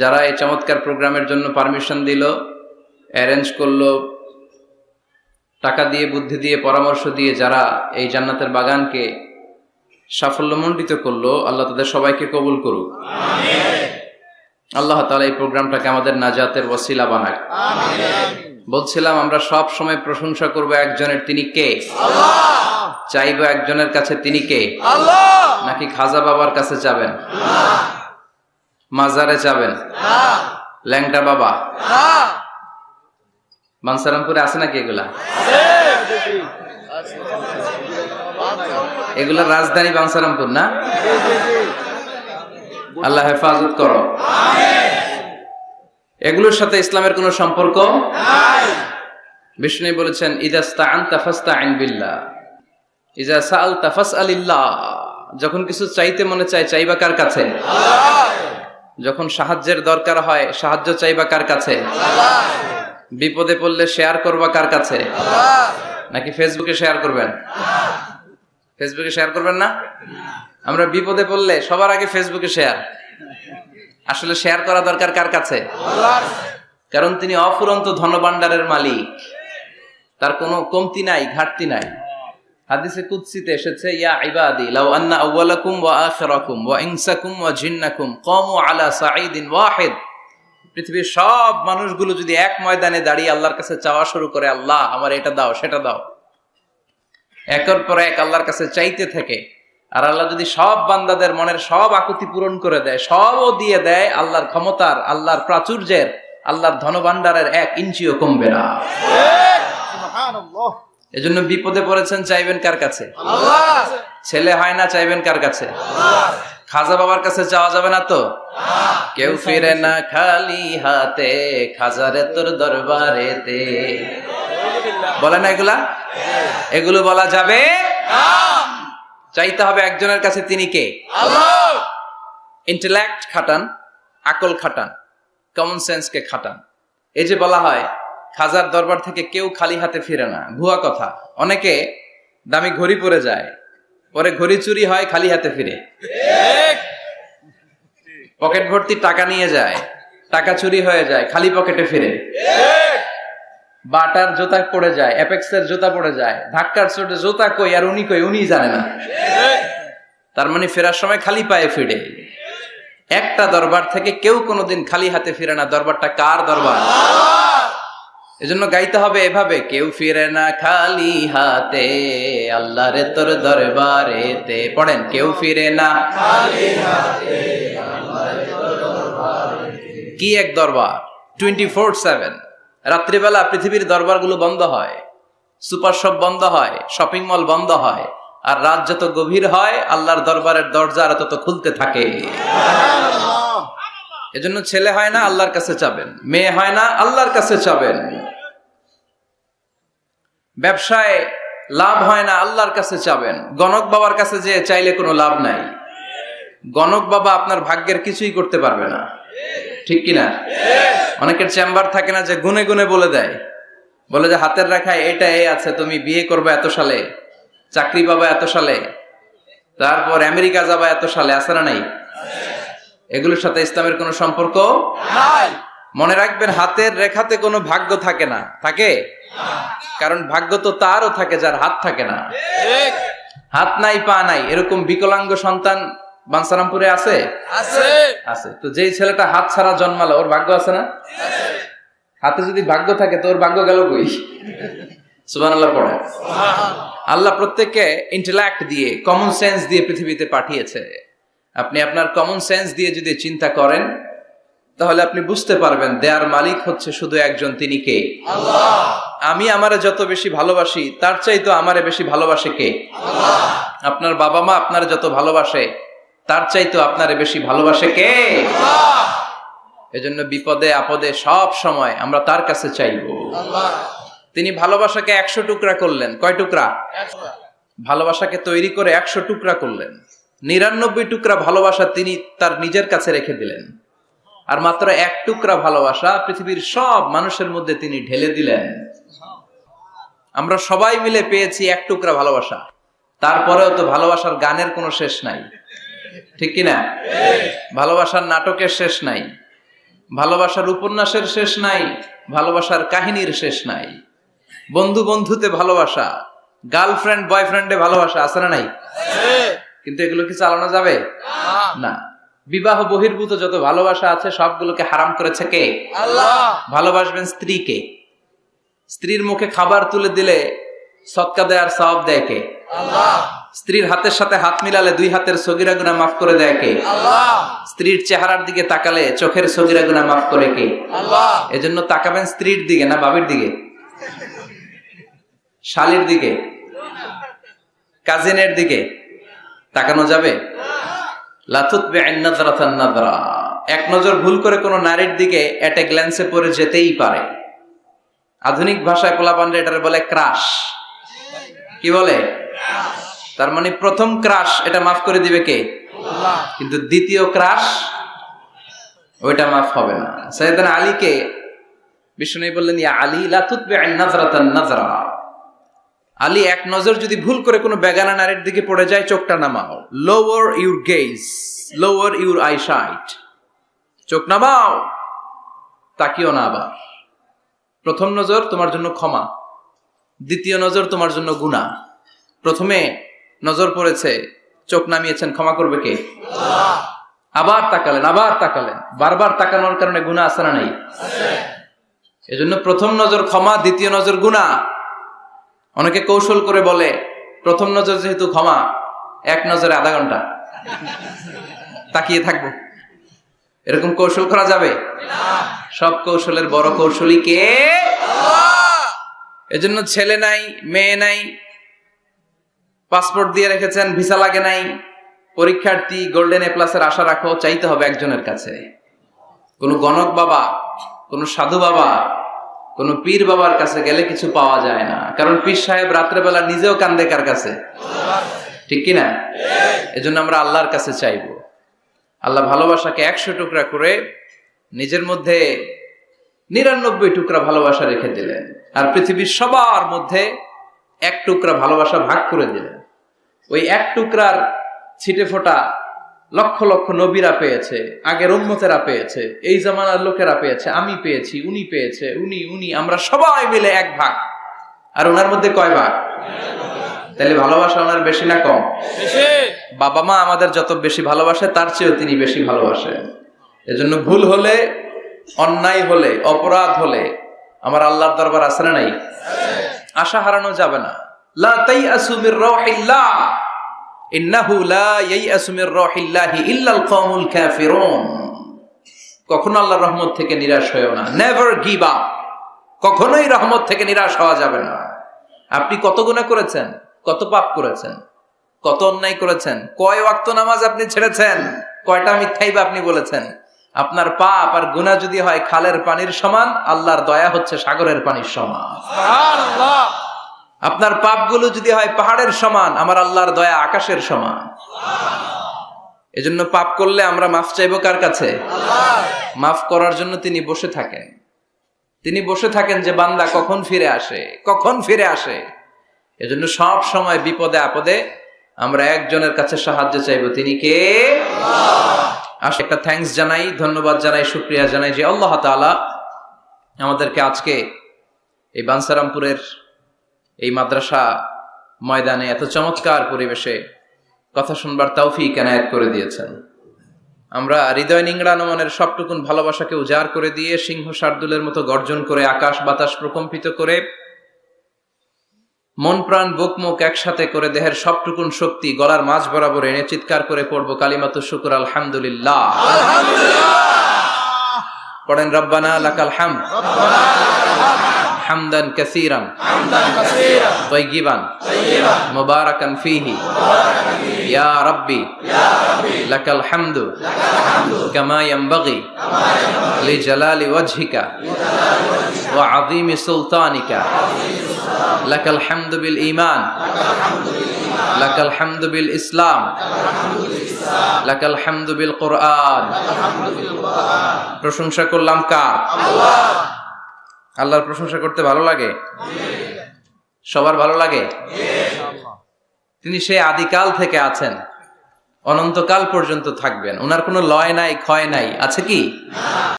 যারা এই চমৎকার প্রোগ্রামের জন্য পারমিশন দিল, অ্যারেঞ্জ করলো, টাকা দিয়ে, বুদ্ধি দিয়ে, পরামর্শ দিয়ে যারা এই জান্নাতের বাগানকে সাফল্যমণ্ডিত করলো, আল্লাহ তাদের সবাইকে কবুল করুক। আল্লাহ তাআলা এই প্রোগ্রামটাকে আমাদের নাজাতের ওসিলা বানাক। বলছিলাম আমরা সব সময় প্রশংসা করব একজনের, তিনি কে? আল্লাহ। চাইবো একজনের কাছে, তিনি কে? আল্লাহ। নাকি খাজা বাবার কাছে যাবেন? না। মাজারে যাবেন? না। ল্যাংটা বাবা? না। বানসারামপুরে আছে নাকি এগুলা? এগুলা রাজধানী বানসারামপুর না? আল্লাহ হেফাজত করো। এগুলোর সাথে ইসলামের কোনো সম্পর্ক নাই। বিষ্ণু বলেছেন, ইযা ইসতাআনতা ফাসতাইন বিল্লাহ, ইযা সাআলতা ফাসআলিল্লাহ। যখন কিছু চাইতে মনে চায়, চাইবা কার কাছে? আল্লাহ। যখন সাহায্যের দরকার হয়, সাহায্য চাইবা কার কাছে? আল্লাহ। বিপদে পড়লে শেয়ার করবা কার কাছে? আল্লাহ। নাকি ফেসবুকে শেয়ার করবেন? ফেসবুকে শেয়ার করবেন না? আমরা বিপদে পড়লে সবার আগে ফেসবুকে শেয়ার। আসলে শেয়ার করা দরকার কার কাছে? আল্লাহর। কারণ তিনি অফুরন্ত ধনভাণ্ডারের মালিক, তার কোনো কমতি নাই, ঘাটতি নাই। হাদিসে কুদসিতে এসেছে, ইয়া ইবাদি লাউ আন্না আউওয়ালাকুম ওয়া আখিরাকুম ওয়া ইনসাকুম ওয়া জিন্নাকুম কামু আলা সাঈদিন ওয়াহিদ। পৃথিবীর সব মানুষগুলো যদি এক ময়দানে দাঁড়িয়ে আল্লাহর কাছে চাওয়া শুরু করে, আল্লাহ আমার এটা দাও, সেটা দাও, একের পর এক আল্লাহর কাছে চাইতে থাকে, আর আল্লাহ যদি সব বান্দাদের মনের সব আকুতি পূরণ করে দেয়, সবও দিয়ে দেয়, আল্লাহর ক্ষমতার, আল্লাহর প্রাচুর্যের, আল্লাহর ধনভাণ্ডারের 1 ইঞ্চিও কমবে না। এজন্য বিপদে পড়েছেন, চাইবেন কার কাছে? আল্লাহ। ছেলে হয় না, চাইবেন কার কাছে? আল্লাহ। খাজা বাবার কাছে চাওয়া যাবে না তো? কেউ ফিরে না খালি হাতে, খাজারে তোর দরবারেতে। বলে না এগুলা? এগুলো বলা যাবে না। চাইতে হবে একজনের কাছে, তিনি কে? আল্লাহ। ইন্টেলেক্ট খাটান, আকল খাটান, কমন সেন্সকে খাটান। এই যে বলা হয় খাজার দরবার থেকে কেউ খালি হাতে ফিরে না, ভুয়া কথা। অনেকে দামি ঘড়ি পরে যায়, পরে ঘড়ি চুরি হয়, খালি হাতে ফিরে। পকেট ভর্তি টাকা নিয়ে যায়, টাকা চুরি হয়ে যায়, খালি পকেটে ফিরে। বাটার জুতা পড়ে যায়, অ্যাপেক্সের জুতা পড়ে যায়, ধাক্কার চোটে জুতা কই আর উনি কই, উনি জানে না। তার মানে ফেরার সময় খালি পায়ে ফিরে। একটা দরবার থেকে কেউ কোনোদিন খালি হাতে ফিরে না। দরবারটা কার দরবার? এজন্য গাইতে হবে এভাবে, কেউ ফিরে না খালি হাতে, আল্লাহরে তোর দরবারেতে। পড়েন, কেউ ফিরে না খালি হাতে, আল্লাহরে তোর দরবারেতে। কি এক দরবার! 24/7। রাত্রিবেলা পৃথিবীর দরবারগুলো বন্ধ হয়, সুপার শপ বন্ধ হয়, শপিং মল বন্ধ হয়, আর রাত যত গভীর হয় আল্লাহর দরবারের দরজা তত খুলতে থাকে। এজন্য ছেলে হয় না, আল্লাহর কাছে চাবেন। মেয়ে হয় না, আল্লাহর কাছে চাবেন। ব্যবসায় লাভ হয় না, আল্লাহর কাছে চাবেন। গণক বাবার কাছে যে চাইলে কোনো লাভ নাই। গণক বাবা আপনার ভাগ্যের কিছুই করতে পারবে না, ঠিক কিনা? অনেকের চেম্বার থাকে না, যে গুনে গুনে বলে দেয়, বলে যে হাতের রেখায় এটা এই আছে, তুমি বিয়ে করবে এত সালে, চাকরি পাবা এত সালে, তারপর আমেরিকা যাবা এত সালে। আছে না নাই? এগুলোর সাথে ইসলামের কোনো সম্পর্ক নাই। মনে রাখবেন, হাতের রেখাতে কোনো ভাগ্য থাকে না। থাকে? কারণ ভাগ্য তো তারও থাকে যার হাত থাকে না। হাত নাই, পা নাই, এরকম বিকলাঙ্গ সন্তান বানসারামপুরে আছে? আছে। তো যেই ছেলেটা হাত ছাড়া জন্মালো, ওর ভাগ্য আছে না? হাতে যদি ভাগ্য থাকে তো ওর ভাগ্য গেল কই? সুবহানাল্লাহ পড়ে। আল্লাহ প্রত্যেককে ইন্টেলেক্ট দিয়ে, কমন সেন্স দিয়ে পৃথিবীতে পাঠিয়েছে। আপনি আপনার কমন সেন্স দিয়ে যদি চিন্তা করেন, তাহলে আপনি বুঝতে পারবেন দেয়ার মালিক হচ্ছে শুধু একজন, তিনি কে? আল্লাহ। আমি আমারে যত বেশি ভালোবাসি, তার চাইতো আমারে বেশি ভালোবাসে কে? আল্লাহ। আপনার বাবা মা আপনারে যত ভালোবাসে, তার চাইতো আপনারে বেশি ভালোবাসে কে? আল্লাহ। এজন্য বিপদে আপদে সব সময় আমরা তার কাছে চাইবো। আল্লাহ। তিনি ভালোবাসাকে 100 টুকরা করলেন। কয় টুকরা? 100। ভালোবাসাকে তৈরি করে 100 টুকরা করলেন। 99 টুকরা ভালোবাসা তিনি তার নিজের কাছে রেখে দিলেন, আর মাত্র 1 টুকরা ভালোবাসা পৃথিবীর সব মানুষের মধ্যে তিনি ঢেলে দিলেন। আমরা সবাই মিলে পেয়েছি 1 টুকরা ভালোবাসা। তারপরেও তো ভালোবাসার গানের কোনো শেষ নাই, ঠিক কিনা? ভালোবাসার নাটকের শেষ নাই, ভালোবাসার উপন্যাসের শেষ নাই, ভালোবাসার কাহিনীর শেষ নাই। বন্ধু বন্ধুতে ভালোবাসা, গার্লফ্রেন্ড বয়ফ্রেন্ডে ভালোবাসা আছে না নাই? কিন্তু এগুলো কি চালানো যাবে না। বিবাহ বহির্ভূত যত ভালোবাসা আছে সবগুলোকে হারাম করেছে কে? আল্লাহ। ভালোবাসবেন স্ত্রীকে। স্ত্রীর মুখে খাবার তুলে দিলে সদকা দেয় আর সওয়াব দেয় কে? আল্লাহ। স্ত্রীর হাতের সাথে হাত মিলালে 2 হাতের সগীরা গুনাহ মাফ করে দেয় কে? আল্লাহ। স্ত্রীর চেহারার দিকে তাকালে চোখের সগীরা গুনাহ মাফ করে কে? আল্লাহ। এজন্য তাকাবেন স্ত্রীর দিকে না বাবির দিকে, শালীর দিকে, কাজিনের দিকে তাকানো যাবে? লা তুতবি'আন নাযরাতান নাযরা। এক নজর ভুল করে কোন নারীর দিকে এট এ গ্ল্যান্সে পড়ে যেতেই পারে। আধুনিক ভাষায় পোলাপানরা এটারে বলে ক্রাশ। কি বলে? তার মানে প্রথম ক্রাশ এটা মাফ করে দিবে কে? আল্লাহ। কিন্তু দ্বিতীয় ক্রাশ ওইটা মাফ হবে না। সাইয়েদনা আলীকে বিষ্ণু বললেন, ইয়া আলী লা তুতবি'আন নাযরাতান নাযরা। আলী, এক নজর যদি ভুল করে কোনো বেগানা নারীর দিকে পড়ে যায় চোখটা নামাও। Lower your gaze, lower your eye sight. চোখ নামাও, তাকিও না আবার। প্রথম নজর তোমার জন্য ক্ষমা, দ্বিতীয় নজর তোমার জন্য গুনাহ। প্রথমে নজর পড়েছে, চোখ নামিয়েছেন, ক্ষমা করবে কে? আল্লাহ। আবার তাকালেন, আবার তাকালেন, বারবার তাকানোর কারণে গুনাহ আছে না নাই? আছে। এজন্য প্রথম নজর ক্ষমা, দ্বিতীয় নজর গুনাহ। অনেকে কৌশল করে বলে প্রথম নজর যেহেতু ক্ষমা, এক নজরে আধা ঘন্টা তাকিয়ে থাকবো। এরকম কৌশল করা যাবে? সব কৌশলের বড় কৌশলী কে? আল্লাহ। এজন্য ছেলে নাই, মেয়ে নাই, পাসপোর্ট দিয়ে রেখেছেন, ভিসা লাগে নাই, পরীক্ষার্থী, গোল্ডেন এ প্লাসের আশা রাখো, চাইতে হবে একজনের কাছে। কোন গণক বাবা, কোন সাধু বাবা, কোন পীর বাবার কাছে গেলে কিছু পাওয়া যায় না। কারণ পীর সাহেব রাত্রেবেলা নিজেও কান্দে কার কাছে? ঠিক কিনা? এজন্য আমরা আল্লাহর কাছে চাইবো। আল্লাহ ভালোবাসাকে 100 টুকরা করে নিজের মধ্যে 99 টুকরা ভালোবাসা রেখে দিলেন, আর পৃথিবীর সবার মধ্যে 1 টুকরা ভালোবাসা ভাগ করে দিলেন। ওই 1 টুকরার ছিটে ফোটা লক্ষ লক্ষ নবীরা পেয়েছে, আগের উম্মতেরা পেয়েছে, এই জামানার লোকেরা পেয়েছে, আমি পেয়েছি, উনি পেয়েছে, উনি, আমরা সবাই মিলে 1 ভাগ। আর ওনার মধ্যে কয় ভাগ? তাহলে ভালোবাসা ওনার বেশি না কম? বেশি। বাবা মা আমাদের যত বেশি ভালোবাসে তার চেয়েও তিনি বেশি ভালোবাসেন। এজন্য ভুল হলে, অন্যায় হলে, অপরাধ হলে আমার আল্লাহর দরবার আছে না নাই? আশা হারানো যাবে না। লা তাইয়াসু মির রাহিল্লাহ, ইন্নাহু লা ইয়াইয়াসু মির রাহিল্লাহি ইল্লাল কওমুল কাফিরুন। কখনো আল্লাহর রহমত থেকে নিরাশ হয়ো না। Never give up. কখনোই রহমত থেকে নিরাশ হওয়া যাবে না। আপনি কত গুনাহ করেছেন, কত পাপ করেছেন, কত অন্যায় করেছেন, কয় ওয়াক্ত নামাজ আপনি ছেড়েছেন, কয়টা মিথ্যাই আপনি বলেছেন। আপনার পাপ আর গুনাহ যদি হয় খালের পানির সমান, আল্লাহর দয়া হচ্ছে সাগরের পানির সমান। সুবহানাল্লাহ। আপনার পাপগুলো যদি হয় পাহাড়ের সমান, আমার আল্লাহর দয়া আকাশের সমান। এজন্য পাপ করলে আমরা মাফ চাইবো কার কাছে? আল্লাহ। মাফ করার জন্য তিনি বসে থাকেন। তিনি বসে থাকেন যে বান্দা কখন ফিরে আসে, কখন ফিরে আসে। এজন্য সব সময় বিপদে আপদে আমরা একজনের কাছে সাহায্য চাইবো, তিনি কে? আল্লাহ। একটা থ্যাঙ্কস জানাই, ধন্যবাদ জানাই, শুকরিয়া জানাই যে আল্লাহ তাআলা আমাদেরকে আজকে এই বানসারামপুরের এই মাদ্রাসা ময়দানে এত চমৎকার পরিবেশে কথা শুনবার তৌফিক এনায়েত করে দিয়েছেন। আমরা হৃদয় নিংড়ানো মনের সবটুকুন ভালোবাসাকে উজাড় করে দিয়ে সিংহ শার্দুলের মতো গর্জন করে আকাশ বাতাস প্রকম্পিত করে মন প্রাণ বুক মুখ একসাথে করে দেহের সবটুকুন শক্তি গলার মাঝ বরাবর এনে চিৎকার করে পড়বো কালিমাতু শুকর আলহামদুলিল্লাহ। পড়েন রব্বানা লাকাল হামদ হামদান কাসীরান তাইয়িবান মুবারাকান ফীহি ইয়া রাব্বি লাকাল হামদু কামা ইয়ানবাগি লিজালালি ওয়াজহিকা ওয়া আযীমি সুলতানিকা লাকাল হামদু বিল ঈমান লাকাল হামদু বিল ইসলাম লাকাল হামদু বিল কুরআন। প্রশংসা করলাম কার? আল্লাহ। আল্লাহর প্রশংসা করতে ভালো লাগে? সবার ভালো লাগে? তিনি সেই আদিকাল থেকে আছেন, অনন্তকাল পর্যন্ত থাকবেন। ওনার কোনো লয় নাই, ক্ষয় নাই, আছে কি?